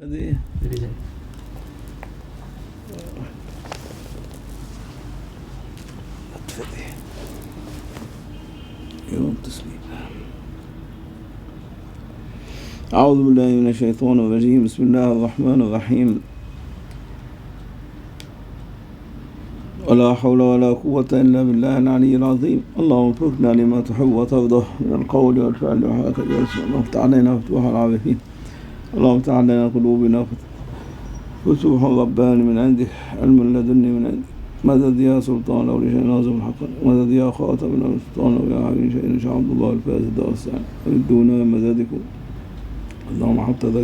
Ready? You want to sleep. أعوذ بالله من الشيطان الرجيم. بسم الله الرحمن الرحيم. ولا حول ولا قوة إلا بالله العلي العظيم. اللهم وفقنا لما تحب وترضى من القول والفعل وهكذا يسمع. اللهم افتح علينا فتوح العارفين. اللهم افتح علينا قلوبنا فتوح رباني من عندك، علم لدني من عندك. مدد يا سلطان أولي شيء نازم الحق، مدد يا خاتم من السلطان ويا عين شيء شاء عبد الله الفائز الدرسان ردونا مددكم. اللهم حتى ذا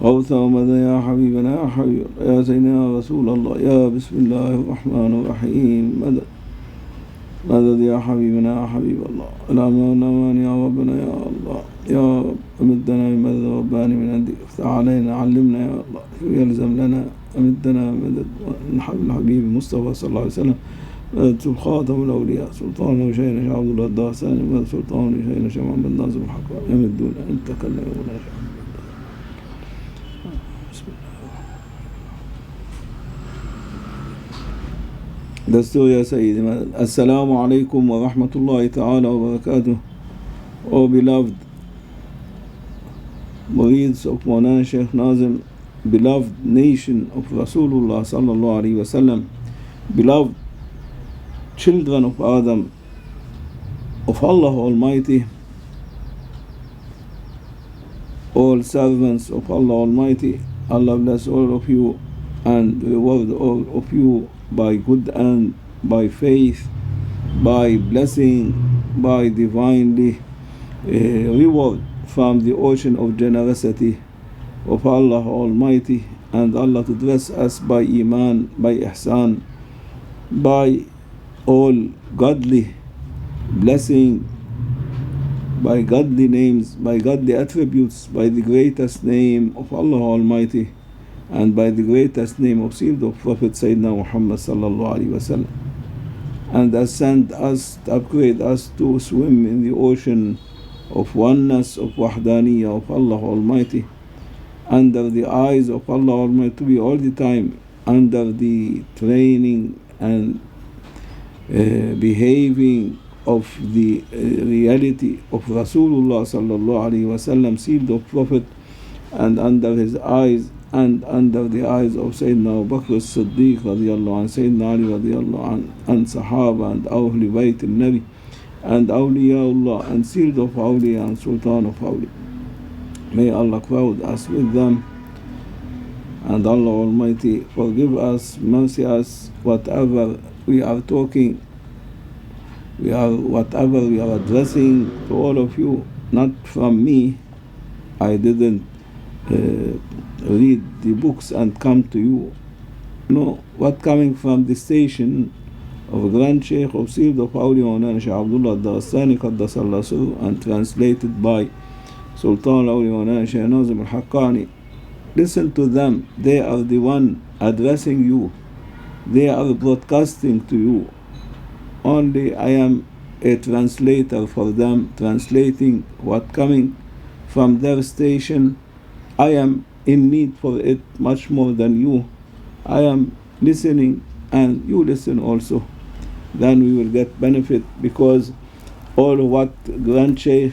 غوث ومدى يا حبيبنا يا حبيب يا سيدنا يا رسول الله يا بسم الله الرحمن الرحيم. مدد يا حبيبنا يا حبيب الله. الأمان يا ربنا يا الله يا رب. أمدنا بمدد رباني من عندك، افتح علينا علمنا يا الله. يلزم لنا أمدنا مدد الحبيب المصطفى صلى الله عليه وسلم. مدد خاتم الأولياء سلطان وشينا عبد الله الدرساني. مدد سلطان وشينا شيخ محمد ناظم الحق. يمدونا أن تكلمونا يا شيخ. دستور يا سيدي. السلام عليكم ورحمة الله تعالى وبركاته. Oh beloved murids of Maulana Shaykh Nazim, beloved nation of Rasulullah sallallahu alaihi wasallam, beloved children of Adam, of Allah Almighty, all servants of Allah Almighty, Allah bless all of you and reward all of you by good and by faith, by blessing, by divinely reward from the ocean of generosity of Allah Almighty, and Allah to dress us by Iman, by Ihsan, by all godly blessing, by godly names, by godly attributes, by the greatest name of Allah Almighty, and by the greatest name of sealed of Prophet Sayyidina Muhammad sallallahu alaihi wasallam, and has sent us to upgrade us to swim in the ocean of oneness, of wahdaniyah of Allah Almighty, under the eyes of Allah Almighty, to be all the time under the training and behaving of the reality of Rasulullah sallallahu alaihi wasallam, sealed of Prophet, and under his eyes and under the eyes of Sayyidina Abu Bakr as-Siddiq radiyallahu anhu, Sayyidina Ali radiyallahu anhu, and Sahaba and Ahl Bayt al-Nabi and Awliyaullah and sealed of Awliya and Sultan of Awliya. May Allah crowd us with them, and Allah Almighty forgive us, mercy us, whatever we are talking, whatever we are addressing to all of you, not from me. I didn't read the books and come to you. No, what coming from the station of Grand Sheikh of Sealed of Awliya Maulana Shaykh Abdullah Darastani Qaddasallahu Sirruhu, and translated by Sultan Awliya Maulana Shaykh Nazim al-Haqqani. Listen to them. They are the one addressing you. They are broadcasting to you. Only I am a translator for them, translating what coming from their station. I am in need for it much more than you. I am listening and you listen also. Then we will get benefit, because all what Grand Shaykh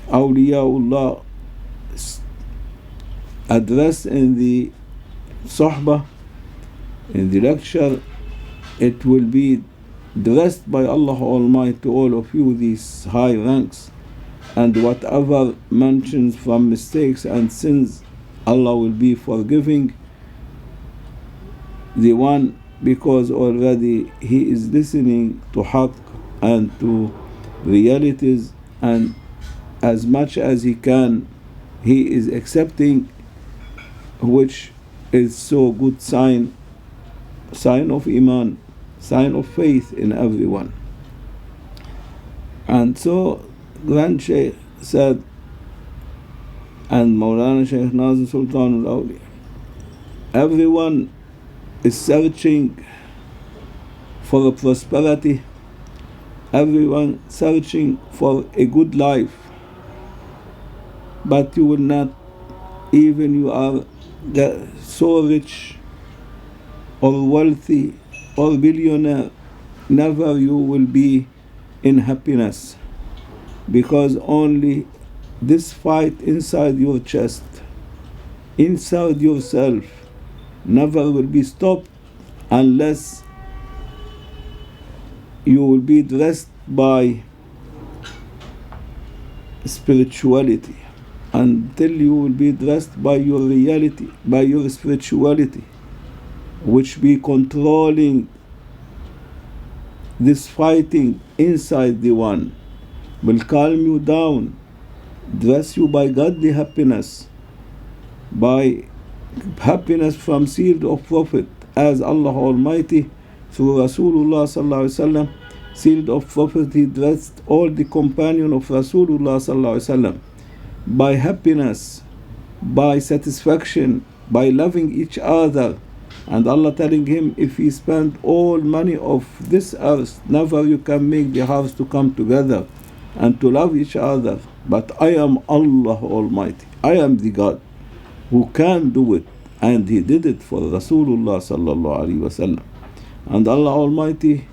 Awliyaullah address in the Sohbah, in the lecture, it will be dressed by Allah Almighty to all of you, these high ranks, and whatever mentions from mistakes and sins, Allah will be forgiving the one, because already he is listening to haqq and to realities, and as much as he can he is accepting, which is so good sign of Iman, sign of faith in everyone. And so Grand Shaykh said, and Maulana Shaykh Nazim Sultan al-Awliya, everyone is searching for a prosperity, everyone searching for a good life, but you will not, even you are so rich or wealthy or billionaire, never you will be in happiness, because only this fight inside your chest, inside yourself, never will be stopped unless you will be dressed by spirituality, until you will be dressed by your reality, by your spirituality, which be controlling this fighting inside the one, will calm you down, dress you by godly happiness, by happiness from seed of Prophet, as Allah Almighty through Rasulullah sallallahu alaihi wasallam, sealed of Prophet, He dressed all the companion of Rasulullah sallallahu alaihi wasallam by happiness, by satisfaction, by loving each other. And Allah telling him, if he spend all money of this earth, never you can make the hearts to come together and to love each other. But I am Allah Almighty. I am the God who can do it. And He did it for Rasulullah sallallahu alaihi wasallam. And Allah Almighty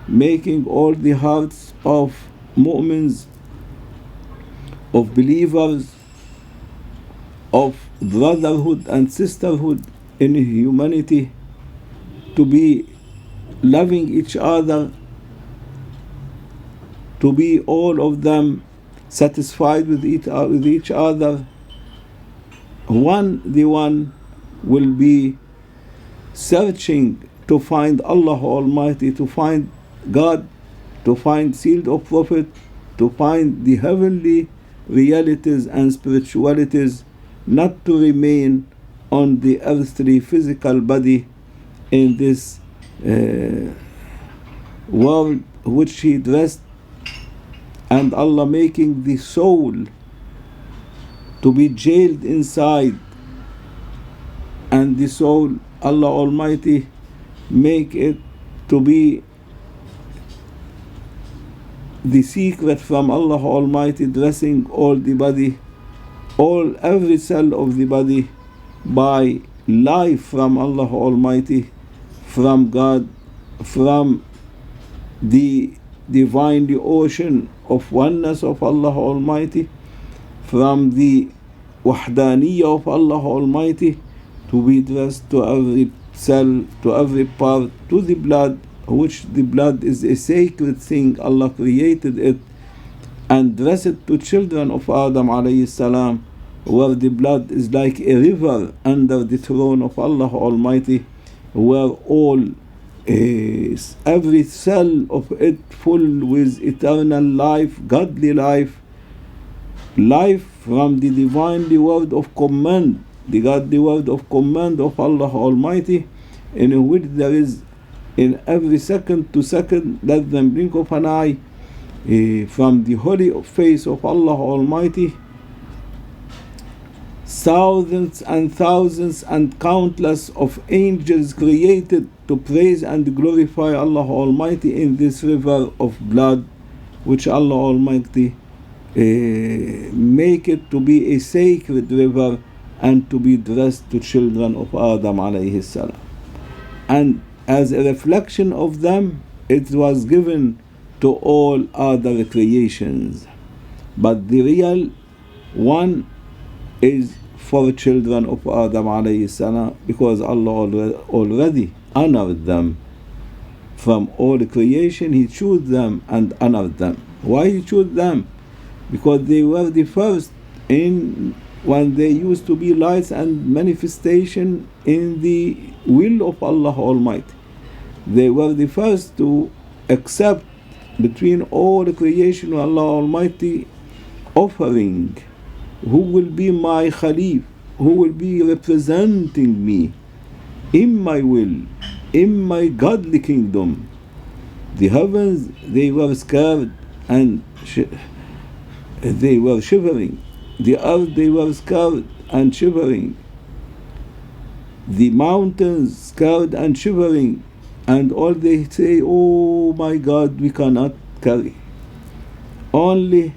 making all the hearts of mu'mins, of believers, of brotherhood and sisterhood in humanity, to be loving each other, to be all of them satisfied with each other. The one will be searching to find Allah Almighty, to find God, to find sealed of Prophet, to find the heavenly realities and spiritualities, not to remain on the earthly physical body in this world which He dressed, and Allah making the soul to be jailed inside, and the soul, Allah Almighty make it to be the secret from Allah Almighty, dressing all the body, every cell of the body by life from Allah Almighty, from God, from the divine ocean of oneness of Allah Almighty, from the wahdaniyah of Allah Almighty, to be dressed to every cell, to every part, to the blood, which the blood is a sacred thing. Allah created it and dressed it to children of Adam alayhi salam, where the blood is like a river under the throne of Allah Almighty, where every cell of it full with eternal life, godly life, life from the divine word of command, the godly word of command of Allah Almighty, in which there is in every second to second, less than blink of an eye, from the holy face of Allah Almighty, thousands and thousands and countless of angels created to praise and glorify Allah Almighty in this river of blood, which Allah Almighty make it to be a sacred river and to be dressed to children of Adam alayhi salam. And as a reflection of them, it was given to all other creations. But the real one is for children of Adam alayhi salam, because Allah already honored them. From all creation He chose them and honored them. Why He chose them? Because they were the first when they used to be lights and manifestation in the will of Allah Almighty. They were the first to accept between all the creation of Allah Almighty offering, who will be my Khalif, who will be representing me in my will, in my godly kingdom. The heavens, they were scared and they were shivering. The earth, they were scared and shivering. The mountains scared and shivering, and all they say, oh my God, we cannot carry. Only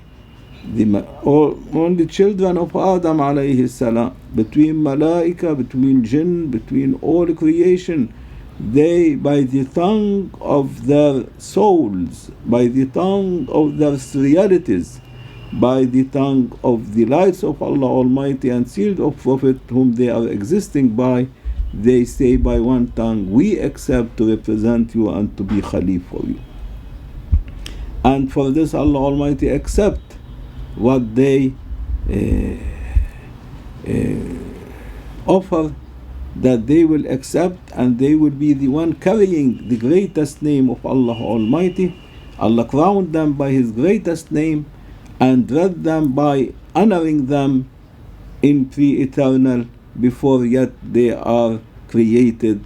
only children of Adam alayhi salam, between malaika, between jinn, between all creation, they, by the tongue of their souls, by the tongue of their realities, by the tongue of the lights of Allah Almighty and sealed of Prophet whom they are existing by, they say by one tongue, we accept to represent you and to be Khalif for you. And for this Allah Almighty accept what they offer, that they will accept, and they will be the one carrying the greatest name of Allah Almighty. Allah crowned them by His greatest name and read them by honoring them in pre-eternal, before yet they are created.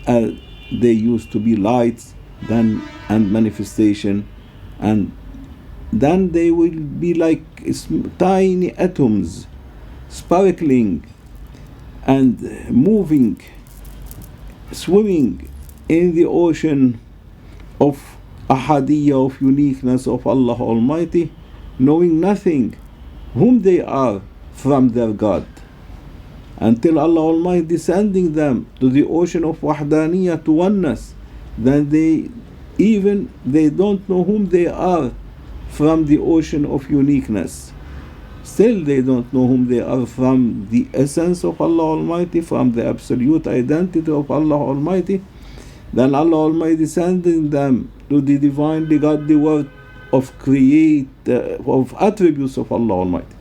They used to be lights then and manifestation, and then they will be like tiny atoms, sparkling and moving, swimming in the ocean of ahadiyya, of uniqueness of Allah Almighty, knowing nothing whom they are from their God, until Allah Almighty descending them to the ocean of wahdaniyya, to oneness. Then they don't know whom they are from the ocean of uniqueness. Still they don't know whom they are from the essence of Allah Almighty, from the absolute identity of Allah Almighty. Then Allah Almighty sending them to the divinely godly word of of attributes of Allah Almighty,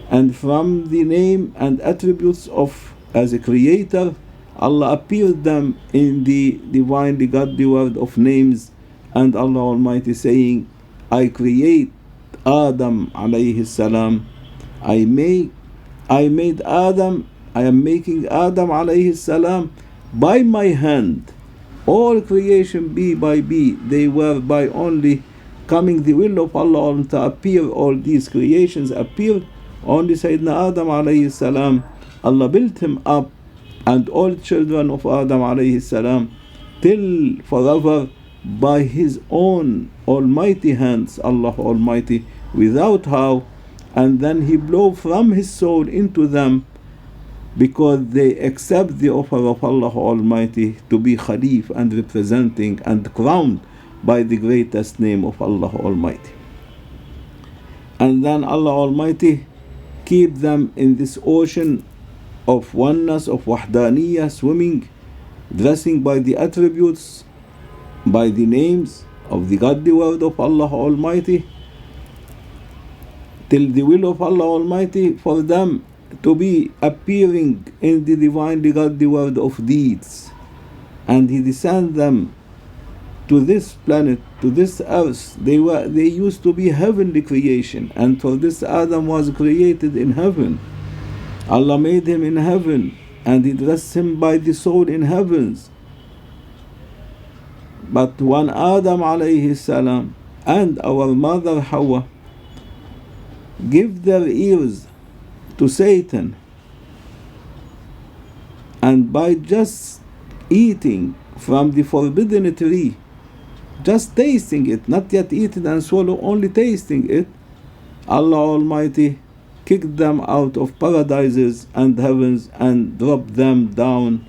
and from the name and attributes of as a creator, Allah appeared them in the divinely godly word of names, and Allah Almighty saying, I create Adam alayhi salam, I made Adam, I am making Adam alayhi salam by my hand. All creation be by be, they were by only coming the will of Allah to appear. All these creations appeared, only Sayyidina Adam alayhi salam, Allah built him up, and all children of Adam alayhi salam till forever by His own almighty hands, Allah Almighty, without how. And then He blow from His soul into them, because they accept the offer of Allah Almighty to be Khalif and representing and crowned by the greatest name of Allah Almighty. And then Allah Almighty keep them in this ocean of oneness, of wahdaniyya, swimming, dressing by the attributes, by the names of the godly word of Allah Almighty, till the will of Allah Almighty for them to be appearing in the divinely godly world of deeds. And He descend them to this planet, to this earth. They used to be heavenly creation, and for this Adam was created in heaven. Allah made him in heaven, and He dressed him by the soul in heavens. But when Adam alayhi salam and our mother Hawa give their ears to Satan, and by just eating from the forbidden tree, just tasting it, not yet eating and swallow, only tasting it, Allah Almighty kicked them out of paradises and heavens and dropped them down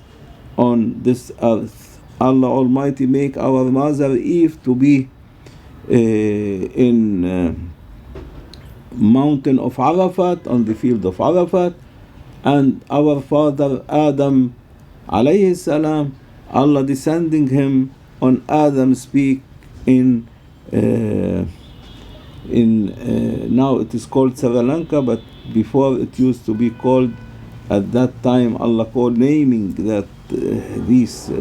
on this earth. Allah Almighty make our mother Eve to be in mountain of Arafat, on the field of Arafat, and our father Adam alayhi salam, Allah descending him on Adam's peak in now it is called Sri Lanka, but before it used to be called, at that time Allah called naming that this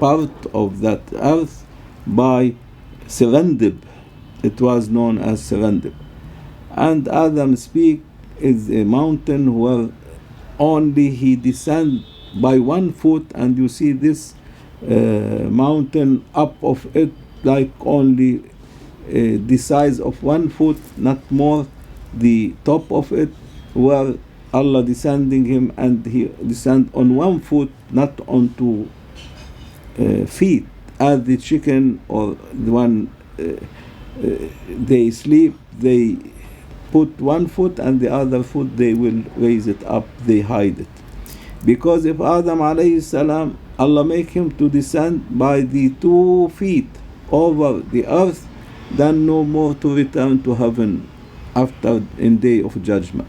part of that earth by Serendib. It was known as Serendib. And Adam's peak is a mountain where only he descend by 1 foot, and you see this mountain up of it like only the size of 1 foot, not more, the top of it, where Allah descending him, and he descend on 1 foot, not on 2 feet, as the chicken, or when they sleep, they put one foot and the other foot they will raise it up, they hide it. Because if Adam alayhi salam, Allah make him to descend by the 2 feet over the earth, then no more to return to heaven after in day of judgment.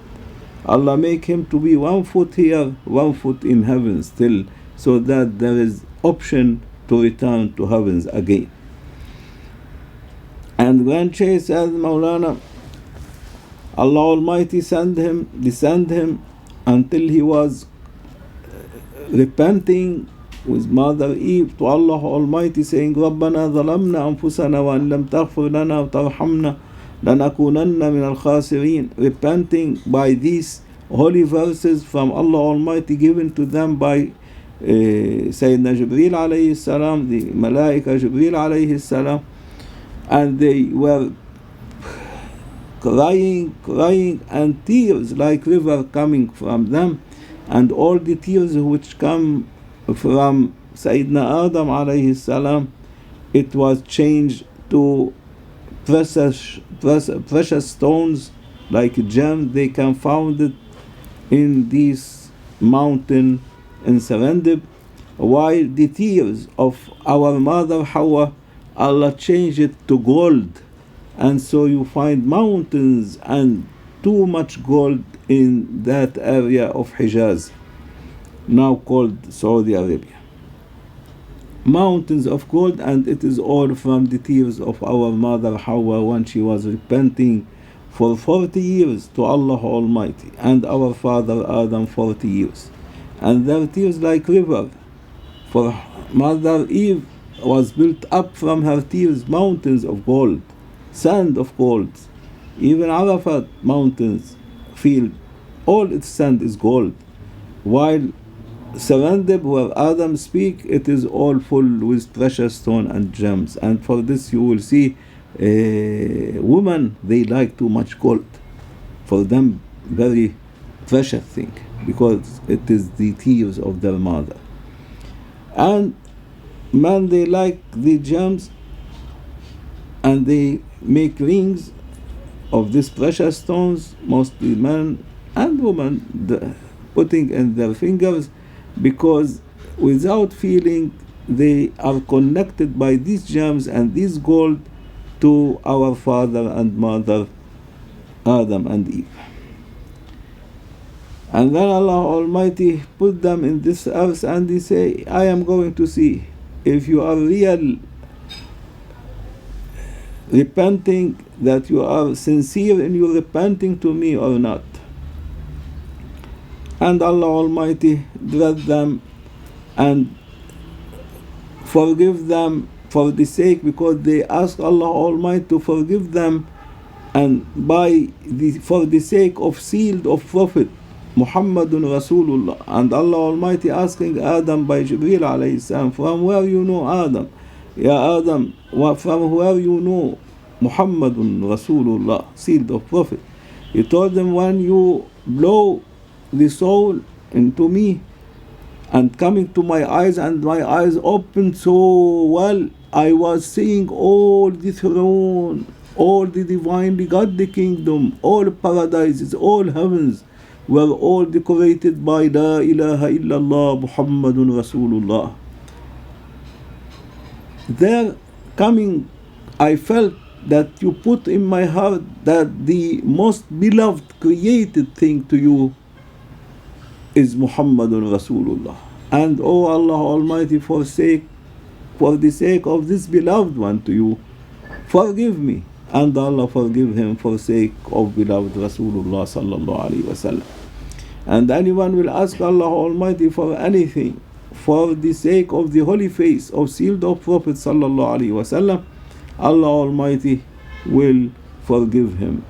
Allah make him to be 1 foot here, 1 foot in heaven still, so that there is option to return to heavens again. And when Shaykh says, Maulana, Allah Almighty descend him until he was repenting with Mother Eve to Allah Almighty, saying, رَبَّنَا ظَلَمْنَا أَنفُسَنَا وَإِن لَمْ تَغْفِرْ لَنَا وَتَرْحَمْنَا لَنَكُونَنَّ مِنَ الْخَاسِرِينَ, repenting by these holy verses from Allah Almighty given to them by Sayyidina Jibreel alayhi salam, the Malaika Jibreel alayhi salam, and they were crying, and tears like river coming from them, and all the tears which come from Sayyidina Adam alayhi salam, it was changed to precious stones like gems. They can found it in this mountain in Serendip, while the tears of our mother Hawa, Allah changed it to gold, and so you find mountains and too much gold in that area of Hijaz, now called Saudi Arabia. Mountains of gold, and it is all from the tears of our mother Hawa when she was repenting for 40 years to Allah Almighty, and our father Adam 40 years. And their tears like river. For Mother Eve was built up from her tears mountains of gold, sand of gold. Even Arafat mountains field, all its sand is gold. While Serendib, where Adam speak, it is all full with precious stone and gems. And for this you will see women, they like too much gold. For them, very precious thing, because it is the tears of their mother. And men, they like the gems, and they make rings of these precious stones, mostly men and women, putting in their fingers, because without feeling they are connected by these gems and this gold to our father and mother Adam and Eve. And then Allah Almighty put them in this earth, and He say, I am going to see if you are real repenting, that you are sincere in your repenting to me or not. And Allah Almighty dread them and forgive them for the sake, because they ask Allah Almighty to forgive them, and for the sake of sealed of Prophet Muhammadun Rasulullah. And Allah Almighty asking Adam by Jibreel alayhi salam, from where you know Adam? Ya Adam, from where you know Muhammadun Rasulullah, sealed of Prophet? He told them, when you blow the soul into me and coming to my eyes, and my eyes opened so well, I was seeing all the throne, all the divinely godly kingdom, all paradises, all heavens were all decorated by La ilaha illallah Muhammadun Rasulullah. There coming, I felt that you put in my heart that the most beloved created thing to you is Muhammadun Rasulullah. And oh Allah Almighty, for the sake of this beloved one to you, forgive me. And Allah forgive him for sake of beloved Rasulullah sallallahu alaihi wasallam. And anyone will ask Allah Almighty for anything for the sake of the holy face of sealed of Prophet sallallahu alaihi wasallam, Allah Almighty will forgive him.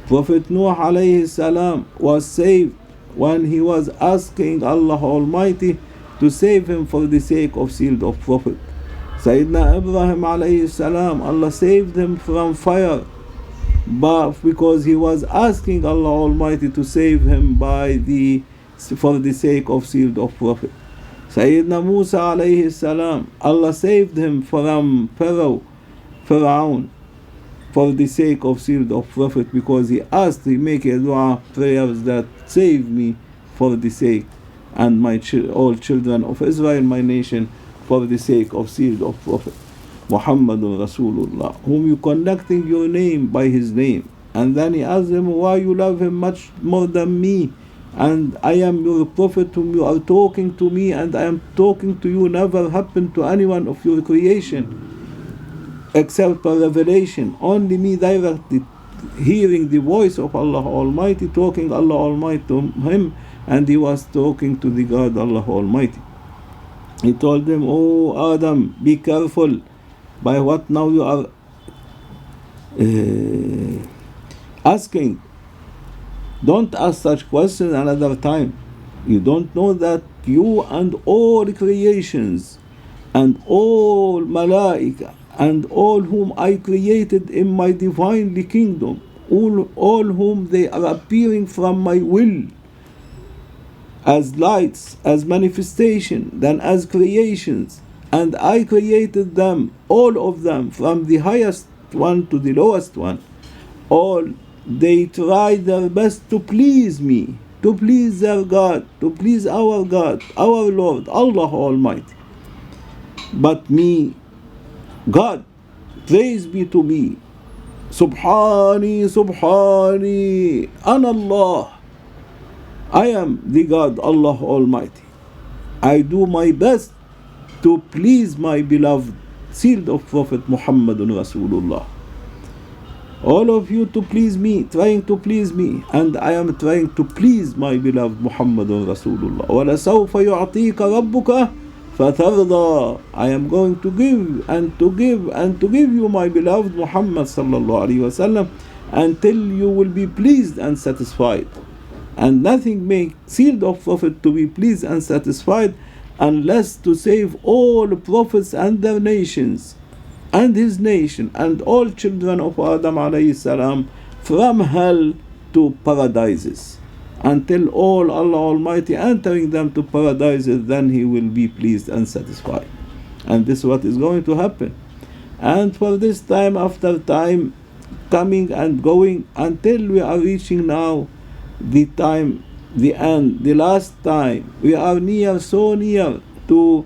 Prophet Nuh alayhi salam was saved when he was asking Allah Almighty to save him for the sake of sealed of Prophet. Sayyidina Ibrahim alayhi salam, Allah saved him from fire, but because he was asking Allah Almighty to save him for the sake of sealed of Prophet. Sayyidina Musa alayhi salam, Allah saved him from Pharaoh for the sake of sealed of Prophet, because he asked, he make a dua prayers that save me for the sake, and my all children of Israel, my nation, for the sake of sealed of Prophet Muhammadun Rasulullah, whom you connecting your name by his name. And then he asked him, why you love him much more than me? And I am your prophet whom you are talking to me, and I am talking to you. Never happened to anyone of your creation except by revelation. Only me directly hearing the voice of Allah Almighty, talking Allah Almighty to him, and he was talking to the God Allah Almighty. He told them, oh Adam, be careful by what now you are asking. Don't ask such questions another time. You don't know that you and all creations and all malaika and all whom I created in my divinely kingdom, all whom they are appearing from my will as lights, as manifestation, then as creations, and I created them, all of them, from the highest one to the lowest one. All they tried their best to please me, to please their God, to please our God, our Lord, Allah Almighty. But me, God, praise be to me, Subhani, Subhani, Ana Allah, I am the God, Allah Almighty. I do my best to please my beloved sealed of Prophet Muhammadun Rasulullah. All of you to please me, trying to please me, and I am trying to please my beloved Muhammadun Rasulullah. وَلَسَوْفَ يُعْطِيكَ رَبُّكَ فَتَرْضَى. I am going to give and to give and to give you my beloved Muhammad sallallahu alaihi wasallam until you will be pleased and satisfied. And nothing makes sealed of Prophet to be pleased and satisfied unless to save all prophets and their nations and his nation and all children of Adam alayhi salam from hell to paradises, until all Allah Almighty entering them to paradises, then he will be pleased and satisfied. And this is what is going to happen. And for this time after time coming and going until we are reaching now the time, the end, the last time. We are near, so near to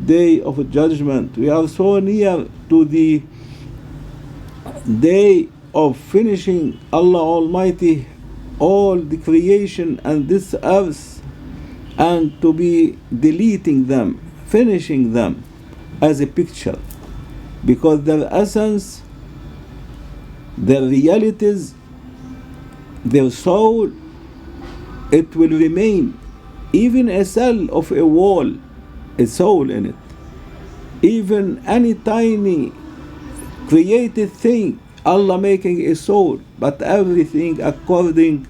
day of judgment. We are so near to the day of finishing Allah Almighty all the creation and this earth, and to be deleting them, finishing them as a picture, because their essence, their realities, their soul, it will remain. Even a cell of a wall, a soul in it. Even any tiny created thing, Allah making a soul, but everything according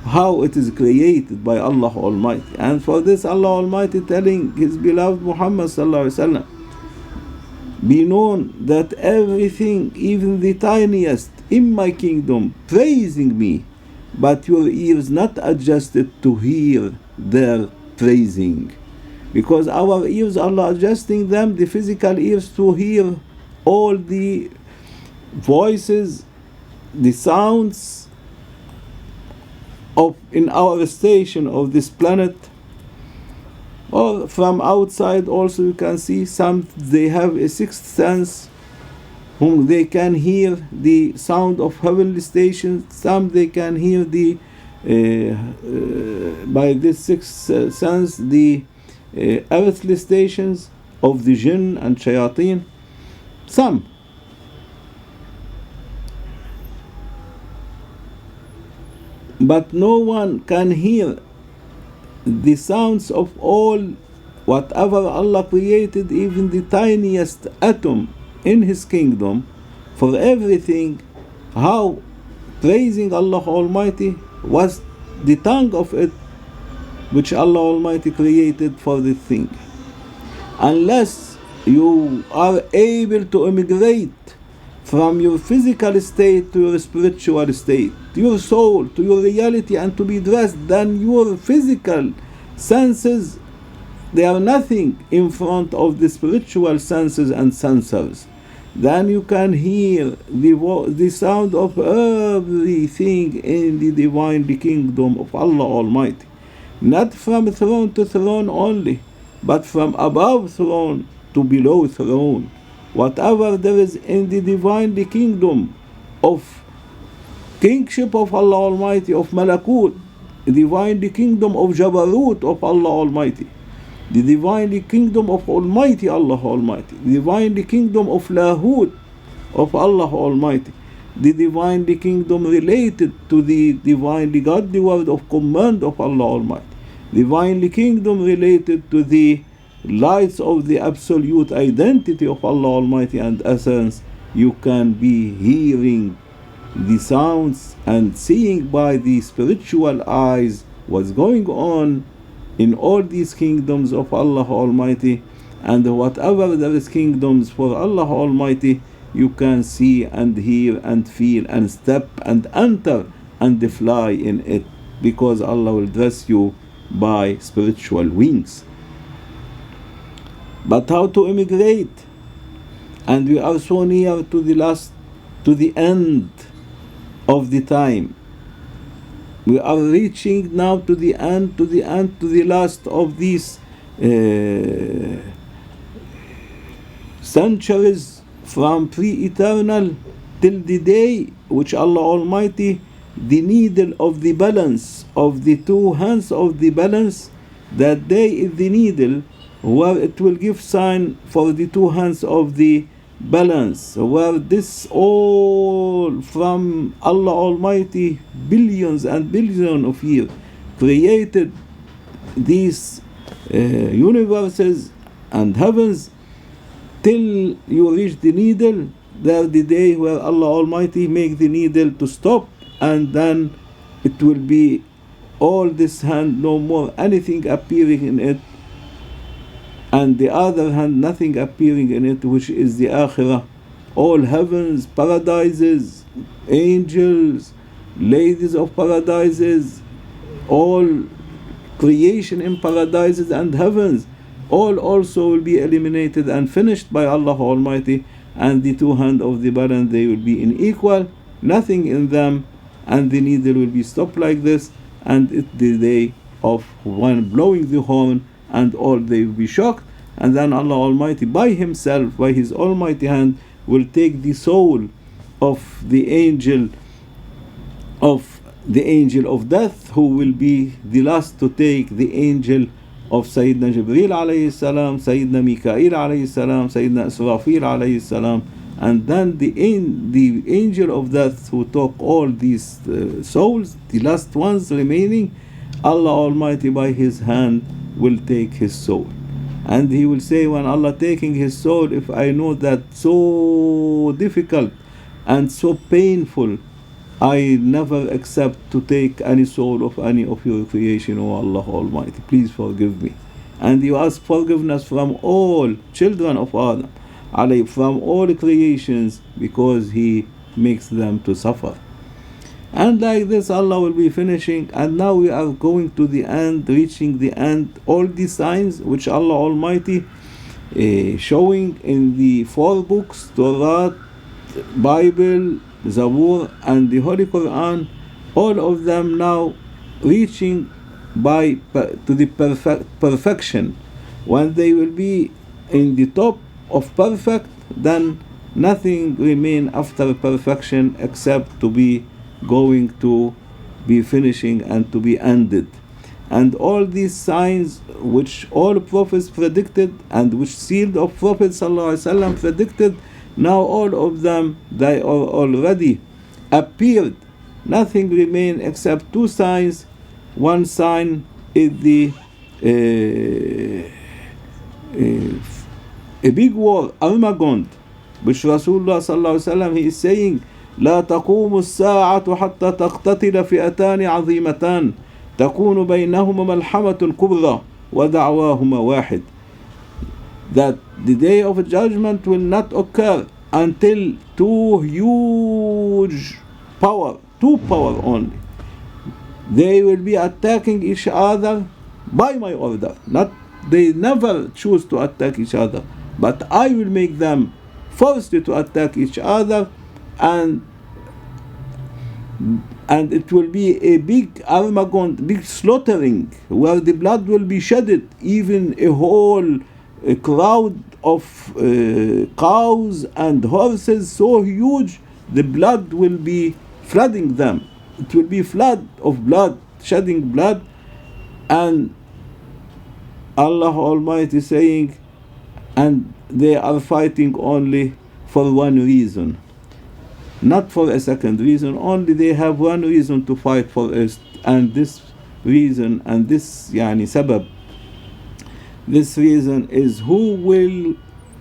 how it is created by Allah Almighty. And for this Allah Almighty telling his beloved Muhammad sallallahu alaihi wasallam, be known that everything, even the tiniest in my kingdom, praising me, but your ears not adjusted to hear their praising. Because our ears, Allah adjusting them, the physical ears, to hear all the voices, the sounds of in our station of this planet, or from outside also you can see some, they have a sixth sense, whom they can hear the sound of heavenly stations. Some they can hear the by this sixth sense the earthly stations of the jinn and shayateen. Some. But no one can hear the sounds of all whatever Allah created, even the tiniest atom in his kingdom, for everything, how praising Allah Almighty was the tongue of it, which Allah Almighty created for the thing. Unless you are able to immigrate from your physical state to your spiritual state, to your soul, to your reality, and to be dressed, then your physical senses, they are nothing in front of the spiritual senses and sensors. then you can hear the sound of everything in the divine kingdom of Allah Almighty. Not from throne to throne only, but from above throne to below throne. Whatever there is in the divine kingdom of kingship of Allah Almighty, of Malakut, divine kingdom of Jabarut of Allah Almighty, the divine kingdom of Almighty Allah Almighty, the divine kingdom of Lahut of Allah Almighty, the divine kingdom related to the divinely godly word of command of Allah Almighty, divine kingdom related to the lights of the absolute identity of Allah Almighty and essence. You can be hearing the sounds and seeing by the spiritual eyes what's going on in all these kingdoms of Allah Almighty, and whatever there is kingdoms for Allah Almighty, you can see and hear and feel and step and enter and fly in it, because Allah will dress you by spiritual wings. But how to immigrate? And we are so near to the end of the time. We are reaching now to the end, to the last of these centuries, from pre-eternal till the day which Allah Almighty, the needle of the balance, of the two hands of the balance, that day is the needle where it will give sign for the two hands of the balance, where this all from Allah Almighty billions and billions of years created these universes and heavens, till you reach the needle. There the day where Allah Almighty make the needle to stop, and then it will be all this hand, no more anything appearing in it, and the other hand nothing appearing in it, which is the Akhirah. All heavens, paradises, angels, ladies of paradises, all creation in paradises and heavens, all also will be eliminated and finished by Allah Almighty, and the two hands of the balance, they will be unequal, nothing in them, and the needle will be stopped like this, and it's the day of one blowing the horn, and all they will be shocked, and then Allah Almighty by Himself, by His Almighty hand, will take the soul of the angel of death, who will be the last to take, the angel of Sayyidina Jibreel alayhi salam, Sayyidina Mikael alayhi salam, Sayyidina Israfil alayhi salam, and then the angel of death who took all these souls, the last ones remaining, Allah Almighty by His hand will take his soul. And he will say, when Allah taking his soul, if I know that so difficult and so painful, I never accept to take any soul of any of your creation, O Allah Almighty. Please forgive me. And you ask forgiveness from all children of Adam, from all creations, because He makes them to suffer. And like this, Allah will be finishing. And now we are going to the end, reaching the end. All these signs which Allah Almighty showing in the 4 books, Torah, Bible, Zabur, and the Holy Quran, all of them now reaching to the perfection. When they will be in the top of perfect, then nothing remain after perfection except to be going to be finishing and to be ended. And all these signs which all prophets predicted and which sealed of Prophet ﷺ predicted, now all of them, they are already appeared. Nothing remain except 2 signs. One sign is the a big war, Armageddon, which Rasulullah ﷺ, he is saying, لا تقوم الساعة حتى تقتتل فئتان عظيمتان تكون بينهما ملحمة كبرى ودعواهما واحد. That the day of judgment will not occur until 2 huge power, 2 power only, they will be attacking each other by my order. Not, they never choose to attack each other, but I will make them forced to attack each other, and it will be a big Armageddon, big slaughtering, where the blood will be shedded, even a whole crowd of cows and horses so huge, the blood will be flooding them. It will be flood of blood, shedding blood. And Allah Almighty saying, and they are fighting only for one reason, not for a second reason, only they have one reason to fight for us, and this reason, and this sabab, this reason is who will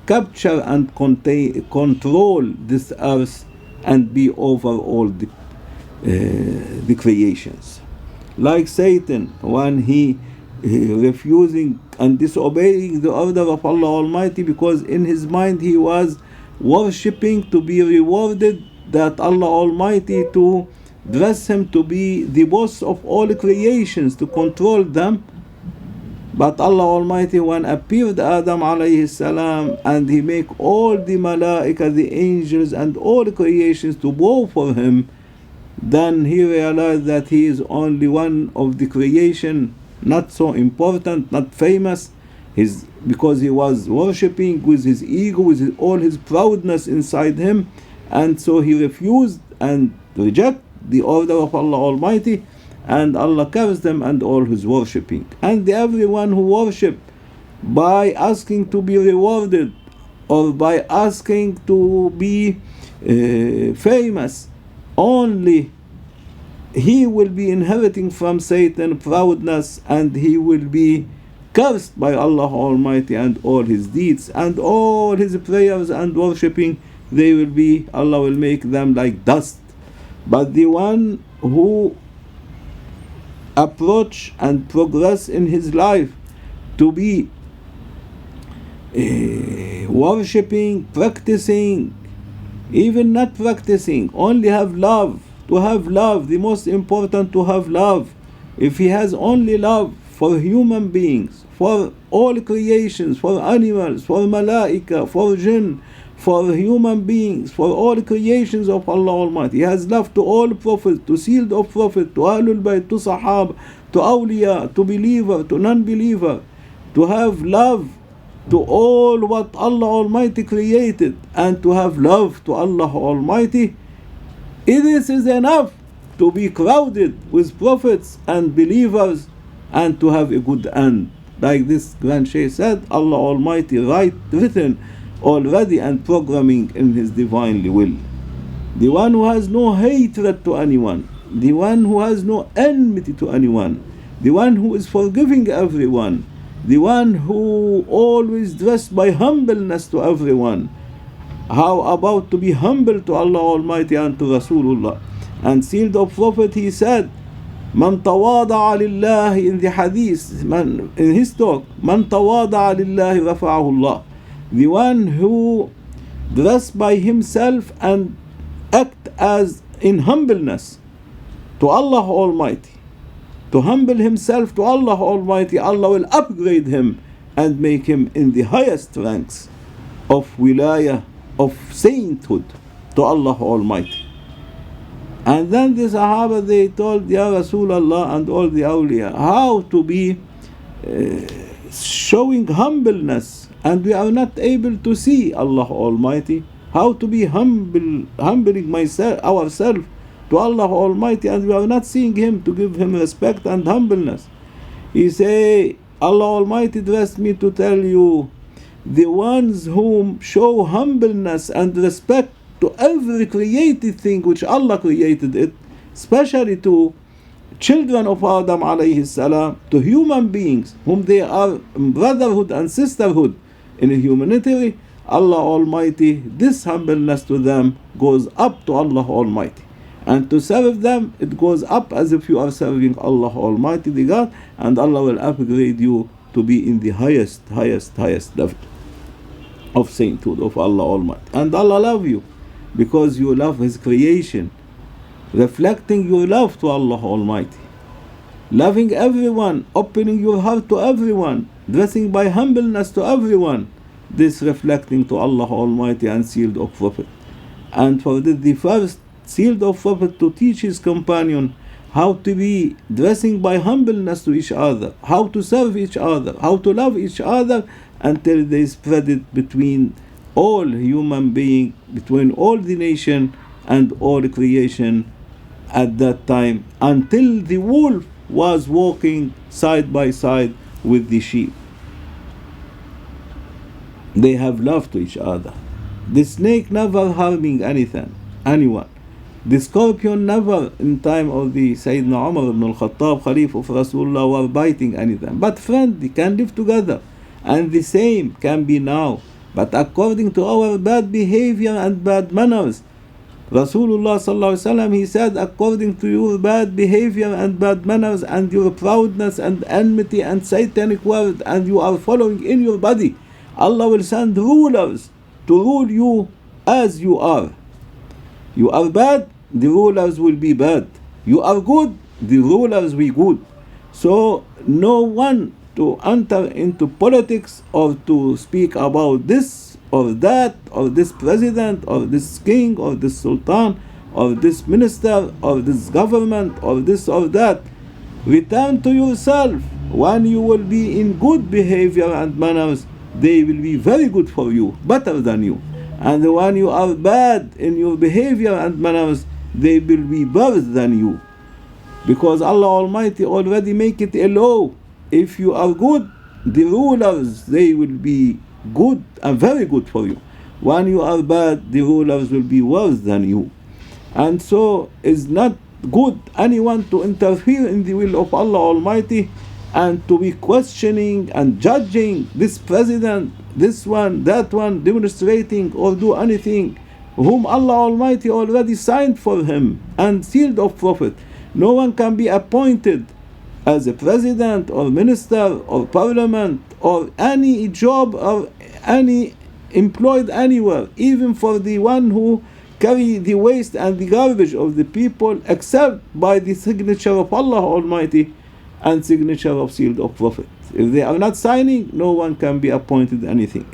capture and control this earth and be over all the creations. Like Satan, when he refusing and disobeying the order of Allah Almighty, because in his mind he was worshipping to be rewarded, that Allah Almighty to dress him to be the boss of all creations, to control them. But Allah Almighty, when appeared Adam alayhi salam, and he make all the malaika, the angels and all the creations to bow for him, then he realized that he is only one of the creation, not so important, not famous, because he was worshipping with his ego, with all his proudness inside him, and so he refused and rejected the order of Allah Almighty, and Allah cursed them and all his worshipping. And everyone who worship by asking to be rewarded or by asking to be famous, only he will be inheriting from Satan proudness, and he will be cursed by Allah Almighty, and all his deeds and all his prayers and worshipping, they will be, Allah will make them like dust. But the one who approach and progress in his life to be worshipping, practicing, even not practicing, only have love, to have love, the most important, to have love. If he has only love for human beings, for all creations, for animals, for malaika, for jinn, for human beings, for all creations of Allah Almighty, he has love to all prophets, to sealed of prophet, to Ahlul Bayt, to Sahaba, to awliya, to believer, to non-believer, to have love to all what Allah Almighty created, and to have love to Allah Almighty, this is enough to be crowded with prophets and believers and to have a good end. Like this Grand Shaykh said, Allah Almighty written already and programming in his divinely will. The one who has no hatred to anyone, the one who has no enmity to anyone, the one who is forgiving everyone, the one who always dressed by humbleness to everyone. How about to be humble to Allah Almighty and to Rasulullah? And sealed of Prophet, he said, Man tawada'a lillahi, in the hadith, in his talk, Man tawada'a lillahi rafa'ahu Allah. The one who dressed by himself and act as in humbleness to Allah Almighty, to humble himself to Allah Almighty, Allah will upgrade him and make him in the highest ranks of wilayah, of sainthood to Allah Almighty. And then the Sahaba, they told Ya Rasulullah and all the awliya, how to be showing humbleness, and we are not able to see Allah Almighty, how to be humbling ourselves to Allah Almighty, and we are not seeing him, to give him respect and humbleness. He say, Allah Almighty dressed me to tell you, the ones whom show humbleness and respect to every created thing which Allah created it, especially to children of Adam alayhi salam, to human beings whom they are brotherhood and sisterhood in humanity, Allah Almighty, this humbleness to them goes up to Allah Almighty. And to serve them, it goes up as if you are serving Allah Almighty, the God, and Allah will upgrade you to be in the highest level of sainthood of Allah Almighty. And Allah love you because you love His creation, reflecting your love to Allah Almighty, loving everyone, opening your heart to everyone, dressing by humbleness to everyone, this reflecting to Allah Almighty and sealed of Prophet. And for this, the first sealed of Prophet to teach his companion how to be dressing by humbleness to each other, how to serve each other, how to love each other, until they spread it between all human beings, between all the nation and all creation at that time, until the wolf was walking side by side with the sheep. They have love to each other. The snake never harming anyone. The scorpion never, in time of the Sayyidina Umar ibn al-Khattab, Khalif of Rasulullah, were biting anything. But friendly, can live together. And the same can be now. But according to our bad behavior and bad manners, Rasulullah sallallahu alaihi wasallam, he said, according to your bad behavior and bad manners and your proudness and enmity and satanic word, and you are following in your body, Allah will send rulers to rule you as you are. You are bad, the rulers will be bad. You are good, the rulers will be good. So no one to enter into politics or to speak about this or that or this president or this king or this sultan or this minister or this government or this or that. Return to yourself. When you will be in good behavior and manners, they will be very good for you, better than you. And when you are bad in your behavior and manners, they will be worse than you. Because Allah Almighty already make it a law. If you are good, the rulers, they will be good and very good for you. When you are bad, the rulers will be worse than you. And so it's not good anyone to interfere in the will of Allah Almighty and to be questioning and judging this president, this one, that one, demonstrating or do anything whom Allah Almighty already signed for him and sealed of Prophet. No one can be appointed as a president or minister or parliament or any job or any employed anywhere, even for the one who carry the waste and the garbage of the people, except by the signature of Allah Almighty and signature of sealed of Prophet. If they are not signing, no one can be appointed anything.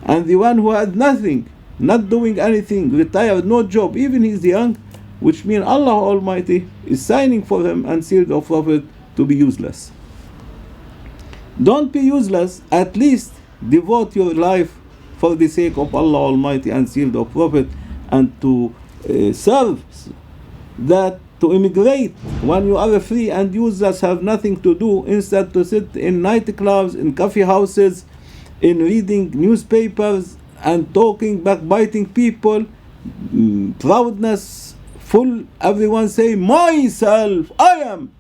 And the one who had nothing, not doing anything, retired, no job, even he's young, which means Allah Almighty is signing for him and sealed of Prophet to be useless. Don't be useless, at least devote your life for the sake of Allah Almighty and sealed of Prophet, and to serve that, to immigrate when you are free and useless, have nothing to do, instead to sit in nightclubs, in coffee houses, in reading newspapers and talking, backbiting people, proudness full, everyone say, myself, I am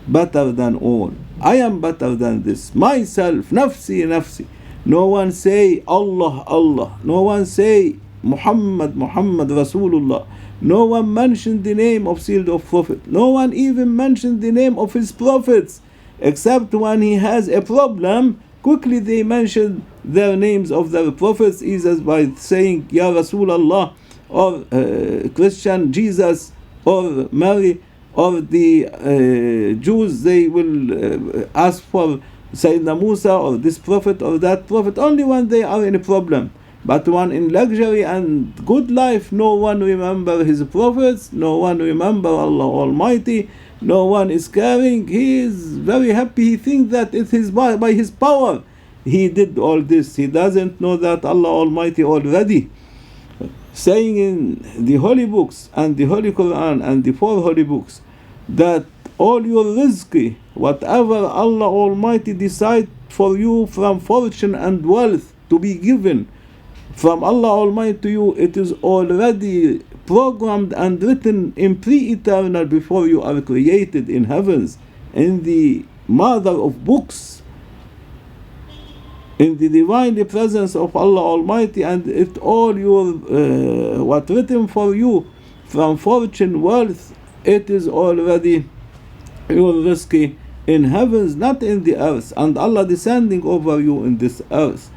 better than all, I am better than this, myself, nafsi, nafsi. No one say Allah, Allah. No one say Muhammad, Muhammad, Rasulullah. No one mentioned the name of sealed of Prophet. No one even mentioned the name of his prophets, except when he has a problem. Quickly they mention their names of their prophets, either by saying Ya Rasulullah, or Christian Jesus, or Mary, or the Jews, they will ask for Sayyidina Musa or this prophet or that prophet, only when they are in a problem. But when in luxury and good life, no one remember his prophets, no one remember Allah Almighty, no one is caring. He is very happy. He thinks that it is by his power he did all this. He doesn't know that Allah Almighty already saying in the holy books and the Holy Quran and the 4 holy books that all your rizq, whatever Allah Almighty decide for you from fortune and wealth to be given from Allah Almighty to you, it is already programmed and written in pre-eternal before you are created in heavens, in the mother of books, in the divine presence of Allah Almighty, and it all your what written for you from fortune, wealth, it is already your risky in heavens, not in the earth, and Allah descending over you in this earth.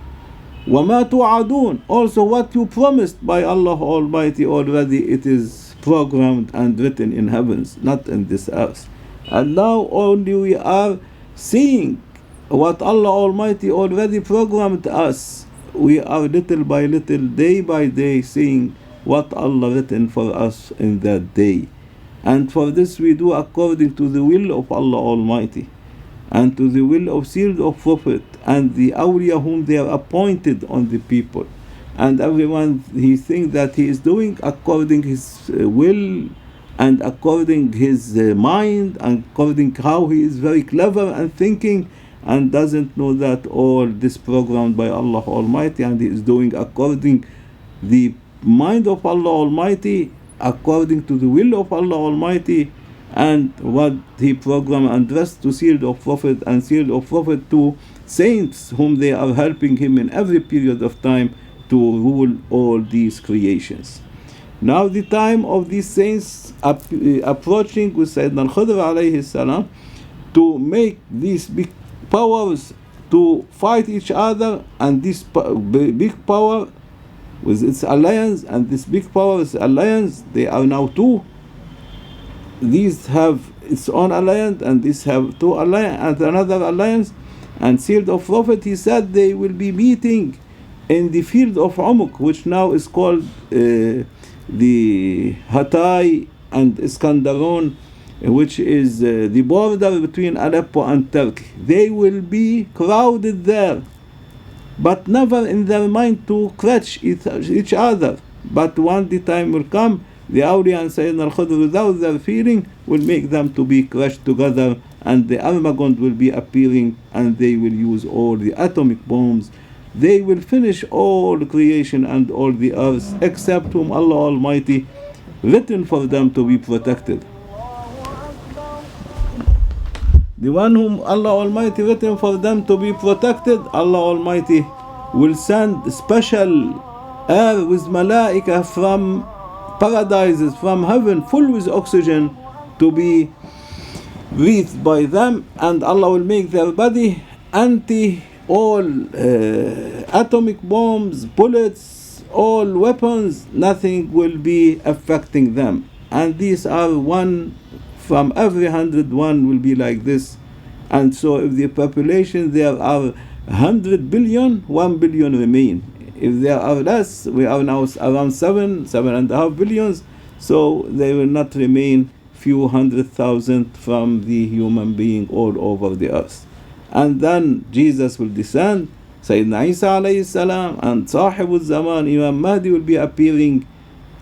وَمَا تُوعَدُونَ, also what you promised by Allah Almighty already, it is programmed and written in heavens, not in this earth. And now only we are seeing what Allah Almighty already programmed us we are little by little, day by day, seeing what Allah written for us in that day. And for this we do according to the will of Allah Almighty, and to the will of sealed of Prophet, and the awliya whom they are appointed on the people. And everyone, he thinks that he is doing according his will, and according his mind, and according how he is very clever and thinking, and doesn't know that all this programmed by Allah Almighty, and he is doing according the mind of Allah Almighty, according to the will of Allah Almighty, and what he programmed and addressed to sealed of Prophet, and sealed of Prophet to saints whom they are helping him in every period of time to rule all these creations. Now the time of these saints approaching with Sayyidina al-Khidr alayhi salam, to make these big powers to fight each other, and this big power with its alliance, and this big power's alliance, they are now two. These have its own alliance, and these have two alliance, and another alliance. And sealed of Prophet, he said they will be meeting in the field of Umuk, which now is called the Hatay and Iskandarun, which is the border between Aleppo and Turkey. They will be crowded there, but never in their mind to crush each other. But when the time will come, the awliya and Sayyidina al-Khidr, without their feeling, will make them to be crushed together, and the Armageddon will be appearing, and they will use all the atomic bombs. They will finish all creation and all the earth, except whom Allah Almighty written for them to be protected. The one whom Allah Almighty written for them to be protected, Allah Almighty will send special air with malaika from paradises, from heaven, full with oxygen, to be breathed by them, and Allah will make their body anti all atomic bombs, bullets, all weapons. Nothing will be affecting them. And these are one from every 100, one will be like this. And so if the population there are 100 billion, 1 billion remain. If there are less, we are now around 7.5 billions, so they will not remain few 100,000 from the human being all over the earth. And then Jesus will descend, Sayyidina Isa alayhi salam, and Sahibul Zaman, Imam Mahdi, will be appearing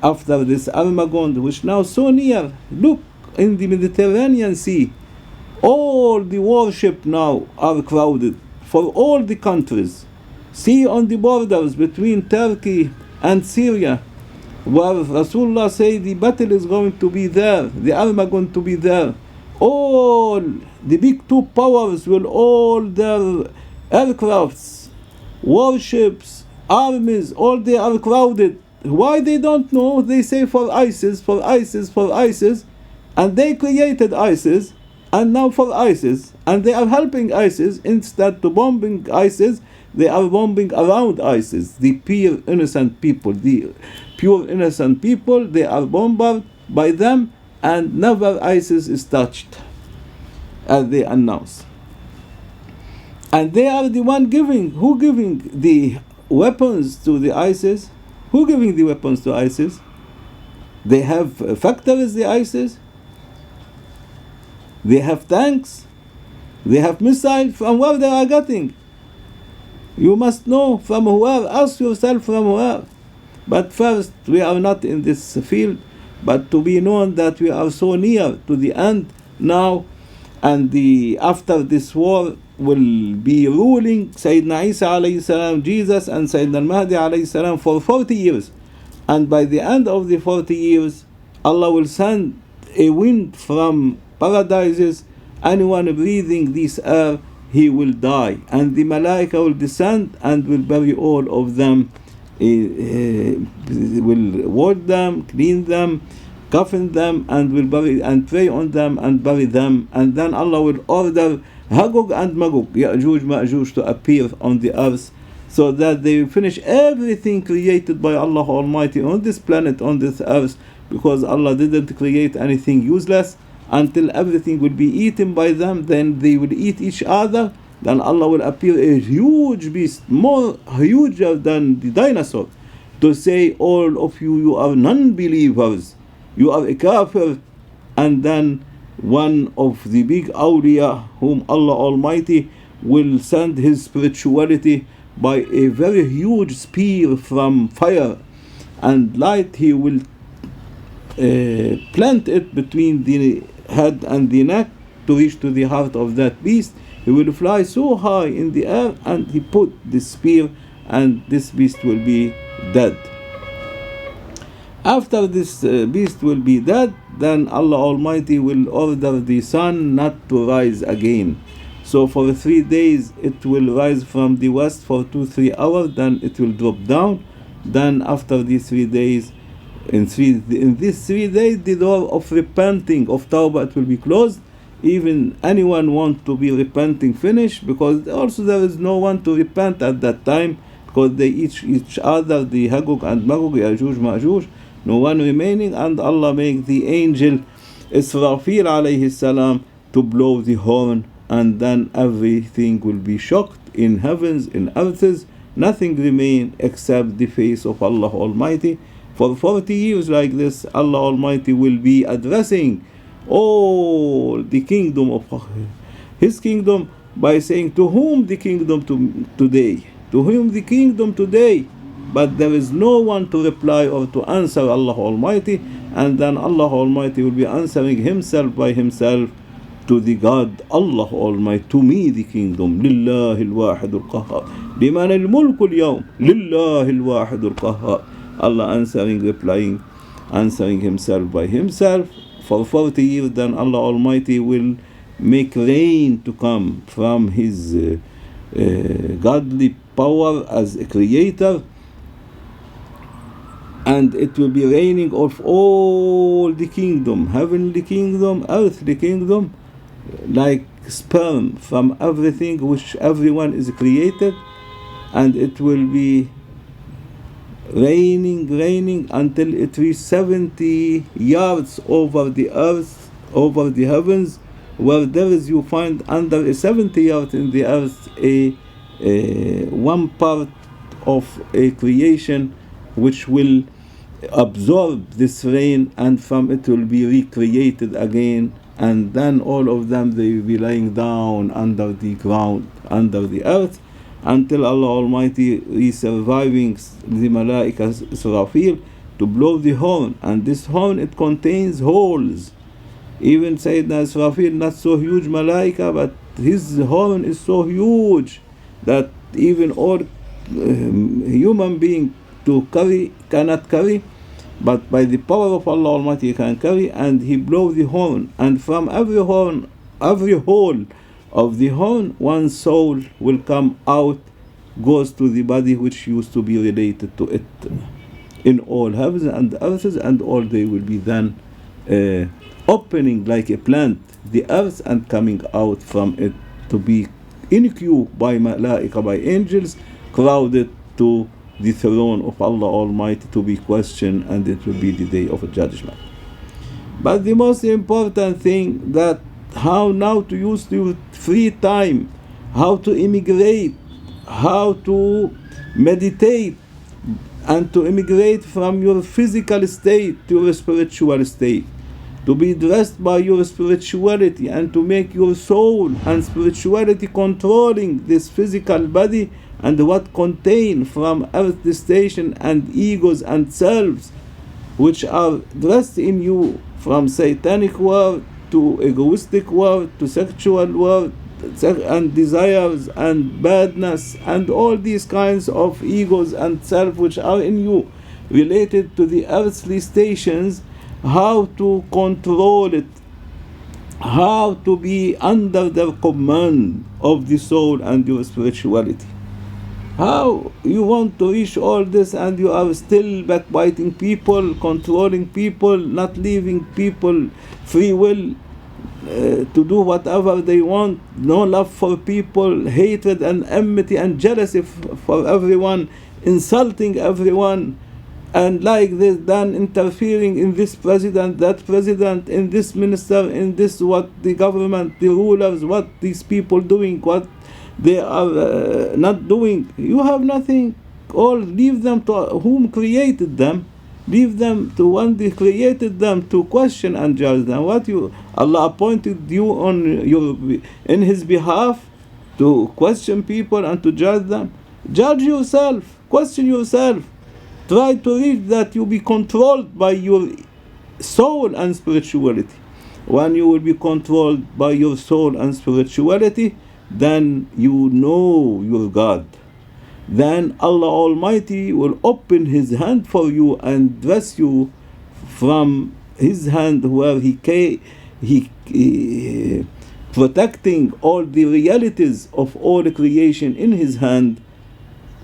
after this Armageddon, which now so near. Look, in the Mediterranean Sea, all the warship now are crowded for all the countries. See on the borders between Turkey and Syria, where Rasulullah said the battle is going to be there, the Armageddon to be there. All the big two powers will all their aircrafts, warships, armies, all they are crowded. Why they don't know? They say for ISIS, for ISIS, for ISIS, and they created ISIS, and now for ISIS, and they are helping ISIS. Instead to bombing ISIS, they are bombing around ISIS, the pure innocent people, they are bombarded by them, and never ISIS is touched, as they announce. And they are the one giving, who giving the weapons to the ISIS? Who giving the weapons to ISIS? They have factories, the ISIS. They have tanks. They have missiles. From where they are getting? You must know from where. Ask yourself from where. But first, we are not in this field, but to be known that we are so near to the end now, and after this war will be ruling Sayyidina Isa alayhi salam, Jesus, and Sayyidina al-Mahdi alayhi salam for 40 years. And by the end of the 40 years, Allah will send a wind from paradises. Anyone breathing this air, he will die. And the malaika will descend and will bury all of them, will wash them, clean them, coffin them, and will bury and pray on them and bury them. And then Allah will order Hagog and Magog, Ya'juj, Ma'juj, to appear on the earth, so that they will finish everything created by Allah Almighty on this planet, on this earth, because Allah didn't create anything useless. Until everything will be eaten by them, then they will eat each other, then Allah will appear a huge beast, more huger than the dinosaur, to say, all of you, you are non-believers, you are a kafir. And then one of the big awliya, whom Allah Almighty will send his spirituality by a very huge spear from fire and light, he will plant it between the head and the neck to reach to the heart of that beast. He will fly so high in the air, and he put the spear, and this beast will be dead. After this beast will be dead, then Allah Almighty will order the sun not to rise again. So for 3 days it will rise from the west for 2-3 hours, then it will drop down. Then after these 3 days, in these 3 days, the door of repenting, of tawbah, it will be closed. Even anyone want to be repenting, finish, because also there is no one to repent at that time, because they each other, the Hagog and Magog, Yajuj, Majuj, no one remaining. And Allah make the angel Israfil alayhi salam to blow the horn, and then everything will be shocked in heavens, in earths. Nothing remain except the face of Allah Almighty. For 40 years like this, Allah Almighty will be addressing all the kingdom of His kingdom by saying, to whom the kingdom today? To whom the kingdom today? But there is no one to reply or to answer Allah Almighty. And then Allah Almighty will be answering Himself by Himself to the God, Allah Almighty, to me the kingdom. Lillahi al-wahid al-qahhar. Liman al-mulku al-yawm. Lillahi al-wahid al-qahhar. Allah answering, replying, answering Himself by Himself. For 40 years, then Allah Almighty will make rain to come from His godly power as a creator, and it will be raining of all the kingdom, heavenly kingdom, earthly kingdom, like sperm from everything which everyone is created, and it will be raining until it reaches 70 yards over the earth, over the heavens, where there is, you find under a 70 yards in the earth a one part of a creation which will absorb this rain, and from it will be recreated again. And then all of them, they will be lying down under the ground, under the earth, until Allah Almighty is surviving the Malaika Israfil to blow the horn. And this horn, it contains holes. Even Sayyidina Israfil, not so huge Malaika, but his horn is so huge that even all human being to carry cannot carry, but by the power of Allah Almighty He can carry. And He blow the horn, and from every horn, every hole of the horn, one soul will come out, goes to the body which used to be related to it in all heavens and earths, and all they will be then opening like a plant the earth, and coming out from it to be in queue by malaika, by angels, crowded to the throne of Allah Almighty to be questioned, and it will be the day of judgment. But the most important thing, that how now to use your free time, how to immigrate, how to meditate, and to immigrate from your physical state to your spiritual state, to be dressed by your spirituality, and to make your soul and spirituality controlling this physical body and what contain from earth station and egos and selves which are dressed in you, from satanic world to egoistic world to sexual world and desires and badness and all these kinds of egos and self which are in you related to the earthly stations, how to control it, how to be under the command of the soul and your spirituality. How you want to reach all this and you are still backbiting people, controlling people, not leaving people free will to do whatever they want, no love for people, hatred and enmity and jealousy for everyone, insulting everyone, and like this, then interfering in this president, that president, in this minister, in this, what the government, the rulers, what these people doing, what they are not doing. You have nothing. All leave them to whom created them. Leave them to when they created them to question and judge them. What you Allah appointed you on your in His behalf to question people and to judge them. Judge yourself. Question yourself. Try to reach that you be controlled by your soul and spirituality. When you will be controlled by your soul and spirituality, then you know your God. Then Allah Almighty will open His hand for you and bless you from His hand, where He protecting all the realities of all creation in His hand.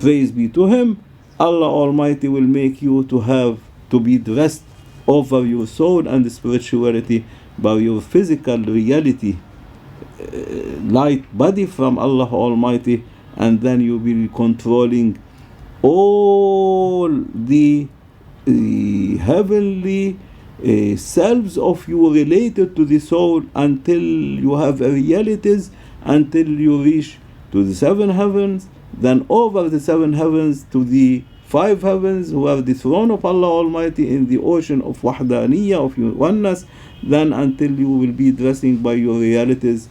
Praise be to Him. Allah Almighty will make you to be dressed over your soul and spirituality by your physical reality, light body from Allah Almighty, and then you will be controlling all the heavenly selves of you related to the soul until you have realities, until you reach to the 7 heavens, then over the 7 heavens to the 5 heavens, who are the throne of Allah Almighty in the ocean of Wahdaniyah, of your oneness, then until you will be dressing by your realities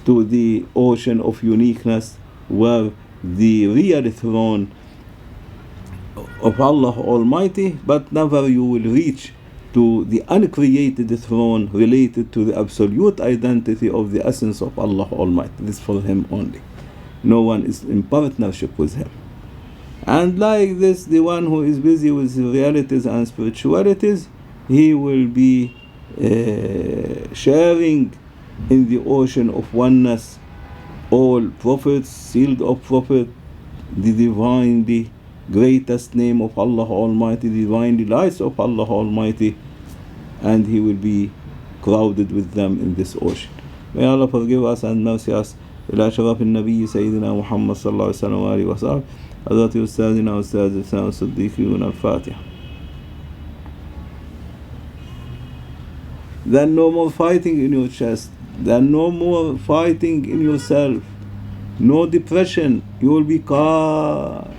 to the ocean of uniqueness, where the real throne of Allah Almighty, but never you will reach to the uncreated throne related to the absolute identity of the essence of Allah Almighty. This is for Him only. No one is in partnership with Him. And like this, the one who is busy with realities and spiritualities, he will be sharing in the ocean of oneness all prophets, sealed of prophet, the divinely greatest name of Allah Almighty, the divinely lights of Allah Almighty, and he will be crowded with them in this ocean. May Allah forgive us and mercy us. إلى شرف النبي سيدنا محمد صلى الله عليه وسلم وآله وصحبه حضرة أستاذنا وأستاذ الصديقين الفاتحة. Then no more fighting in your chest. Then no more fighting in yourself. No depression. You will be calm.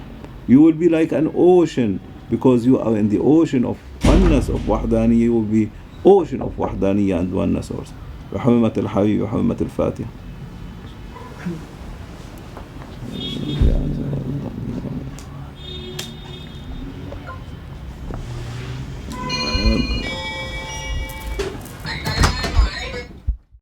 You will be like an ocean, because you are in the ocean of oneness of Wahdaniyah. You will be ocean of Wahdaniyah and oneness also. بحرمة الحبيب وحرمة الفاتحة.